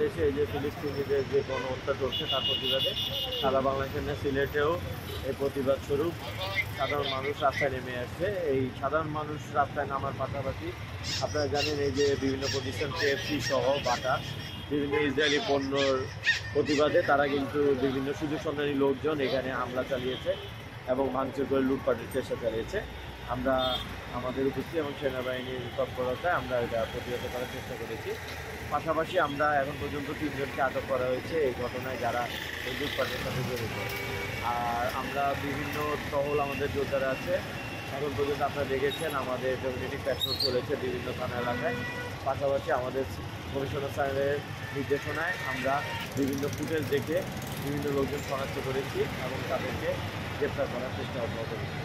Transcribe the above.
দেশে এই যে ফিলিস্তিনিদের যে গণহত্যা চলছে তার প্রতিবাদে সারা বাংলাদেশের সিলেটেও এই প্রতিবাদ স্বরূপ সাধারণ মানুষ রাস্তায় নেমে আসছে। এই সাধারণ মানুষ রাস্তায় নামার পাশাপাশি আপনারা জানেন এই যে বিভিন্ন প্রতিষ্ঠান KFC সহ বাটা বিভিন্ন ইসরায়েলি পণ্যর প্রতিবাদে তারা কিন্তু বিভিন্ন সুযোগ সন্ধানী লোকজন এখানে হামলা চালিয়েছে এবং ভাঙচুর করে লুটপাটের চেষ্টা চালিয়েছে। আমরা আমাদের উপস্থিতি এবং সেনাবাহিনীর তৎপরতায় আমরা এটা প্রতিহত করার চেষ্টা করেছি। পাশাপাশি আমরা এখন পর্যন্ত 3 জনকে আটক করা হয়েছে এই ঘটনায় যারা এই লুটপাটের সাথে জড়িত। আর আমরা বিভিন্ন টহল আমাদের যোদ্ধারা আছে, এখন পর্যন্ত আপনারা দেখেছেন আমাদের কমিউনিটি পেট্রোল চলেছে বিভিন্ন থানা এলাকায়। পাশাপাশি আমাদের কমিশনার স্যারের নির্দেশনায় আমরা বিভিন্ন ফুটেজ দেখে বিভিন্ন লোকজন শনাক্ত করেছি এবং তাদেরকে গ্রেপ্তার করার চেষ্টা অব্যাহত করেছি।